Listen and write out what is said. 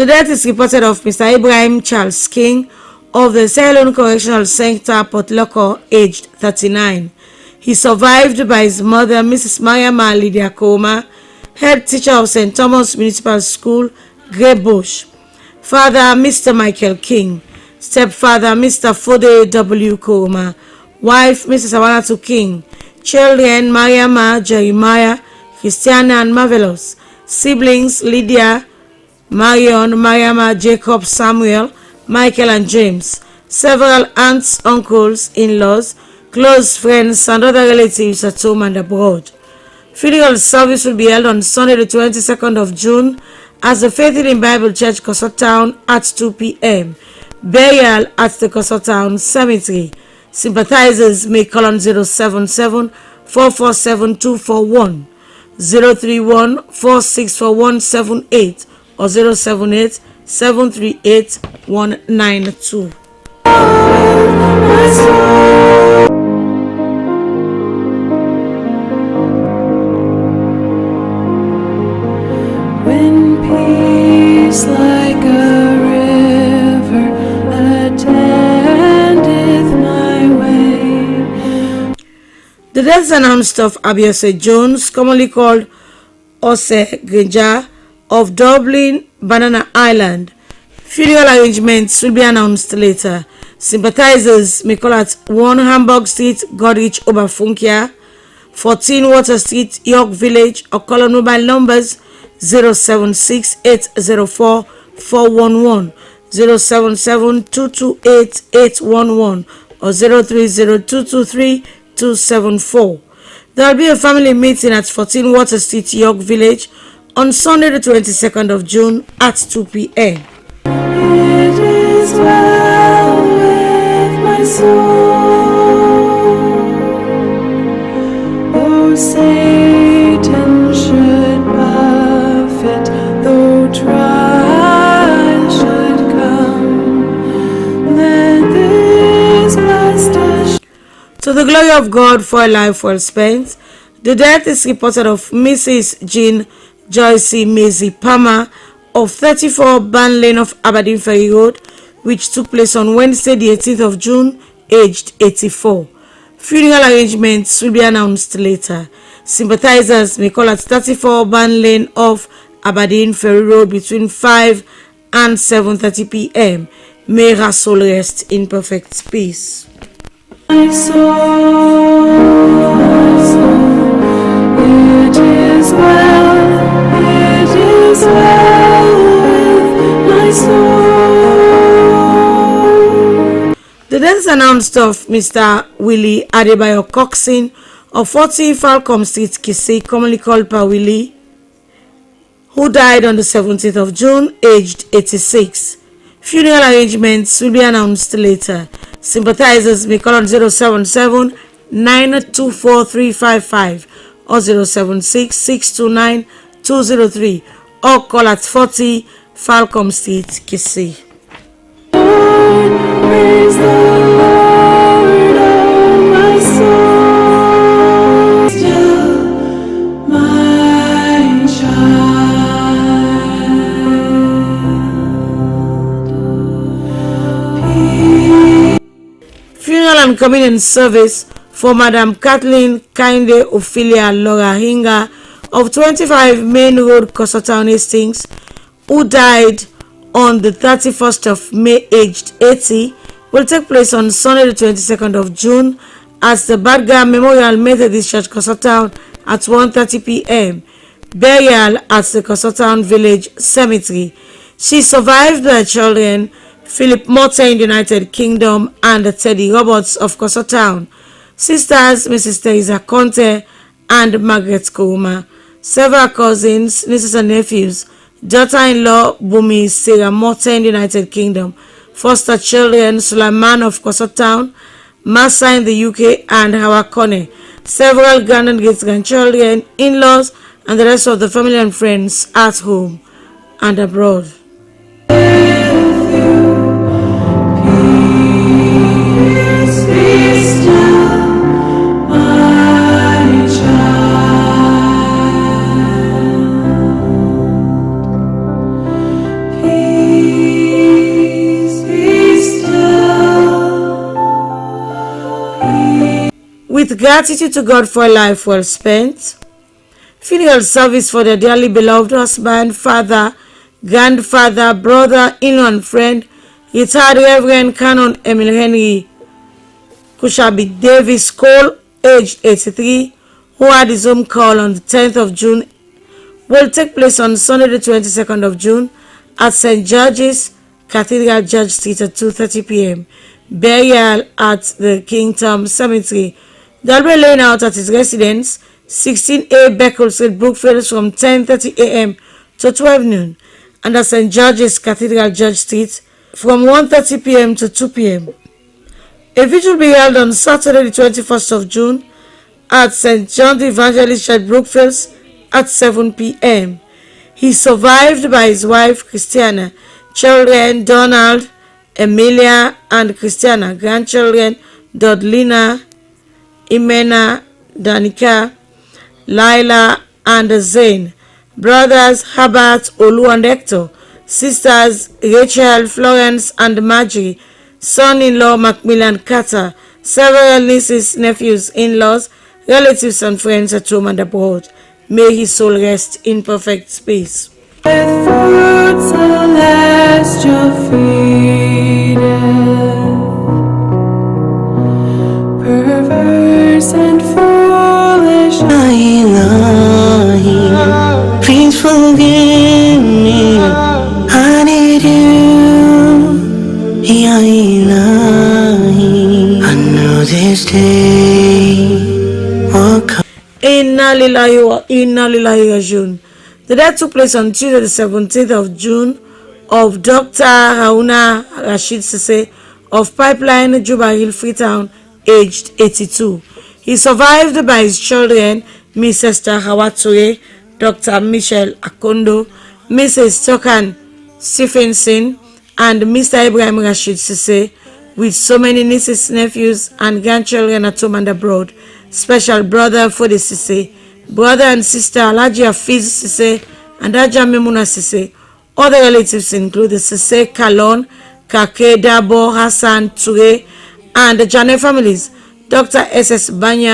The death is reported of Mr. Ibrahim Charles King of the Sierra Leone Correctional Center, Port Loko, aged 39. He survived by his mother, Mrs. Mariama Lydia Koma, head teacher of St. Thomas Municipal School, Grey Bush. Father, Mr. Michael King. Stepfather, Mr. Fode W. Koma. Wife, Mrs. Awanatu King. Children, Mariama, Jeremiah, Christiana, and Marvelous. Siblings, Lydia, Marion, Mariama, Jacob, Samuel, Michael, and James. Several aunts, uncles, in-laws, close friends, and other relatives at home and abroad. Funeral service will be held on Sunday the 22nd of June at the Faith in Bible Church, Corkson at 2 p.m. Burial at the Corkson Cemetery. Sympathizers may call on 077 447 241, 031 464178, or 078 738 192. When peace like a river attendeth my way. The death announced of Abioseh Jones, commonly called Ose Grinja, of Dublin, Banana Island. Funeral arrangements will be announced later. Sympathizers may call at 1 Hamburg Street, Goderich, Oberfunkia, 14 Water Street, York Village, or call on mobile numbers 076-804-411, 077-228-811, or 030-223-274. There will be a family meeting at 14 Water Street, York Village, on Sunday the 22nd of June at 2 p.m. It is well with my soul. Though Satan should buffet, though trial should come, let this blessed assurance. To the glory of God for a life well spent. The death is reported of Mrs. Jean Joyce Maisie Palmer of 34 Ban Lane of Aberdeen Ferry Road, which took place on Wednesday the 18th of June, aged 84. Funeral arrangements will be announced later. Sympathizers may call at 34 Ban Lane of Aberdeen Ferry Road between 5 and 7:30 p.m. May her soul rest in perfect peace. My soul, it is well with my soul. The death is announced of Mr. Willie Adebayo Corkson of 40 Falcom Street, Kisii, commonly called Pa Willie, who died on the 17th of June, aged 86. Funeral arrangements will be announced later. Sympathizers may call on 077 924 355 or 076 629 203, or call at 40 Falcom Street, Kisii. Praise the Lord, oh my soul, still my child. Funeral and communion service for Madam Kathleen Kinde Ophelia Laura Hinga of 25 Main Road, Corkson, Hastings, who died on the 31st of May, aged 80, will take place on Sunday the 22nd of June at the Badga Memorial Methodist Church, Corkson, at 1:30 p.m. Burial at the Corkson Village Cemetery. She survived by children Philip Morton, United Kingdom, and Teddy Roberts of Corkson, sisters Mrs. Teresa Conte and Margaret Koroma, several cousins, nieces and nephews, daughter-in-law Bumi Sarah Morton, United Kingdom, foster children Sulaiman of Corkson, Massa in the UK, and Hawakone, several grand and great-grandchildren, in-laws, and the rest of the family and friends at home and abroad. Peace. with gratitude to God for a life well spent. Funeral service for the dearly beloved husband, father, grandfather, brother, in-law and friend, retired Reverend Canon Emil Henry Kushabi Davis Cole, aged 83, who had his home call on the 10th of June, will take place on Sunday the 22nd of June at St. George's Cathedral, George Street at 2:30 p.m. Burial at the Kingdom Cemetery. They'll be laying out at his residence, 16A Beckle Street, Brookfield, from 10:30 a.m. to 12 noon, and at St. George's Cathedral, George Street, from 1:30 p.m. to 2 p.m. A vigil will be held on Saturday the 21st of June at St. John the Evangelist Church, Brookfields, at 7 p.m. He is survived by his wife Christiana, children Donald, Emilia and Christiana, grandchildren Dodlina, Imena, Danica, Lila and Zane, brothers Herbert, Olu and Hector, sisters Rachel, Florence and Marjorie, son-in-law Macmillan Carter, several nieces, nephews, in-laws, relatives and friends at home and abroad. May his soul rest in perfect peace. With fruit celestial freedom, perverse and foolish. Please forgive me. I need you. I know this day will come. Inna lillahi wa inna lillahi rajiun. The death took place on Tuesday the 17th of June of Dr. Haruna Rashid of Pipeline, Juba Hill, Freetown, aged 82. He survived by his children, Miss Esther Hawature, Dr. Michelle Akondo, Mrs. Tokan Stephenson, and Mr. Ibrahim Rashid with so many nieces, nephews, and grandchildren at home and abroad. Special brother for the Sise, brother and sister Alhaji Hafiz Sise and Haja Memuna Sise. Other relatives include the Sise, Kalon, Kake, Dabo, Hassan, Ture, and the Jane families. Dr. S.S. Banya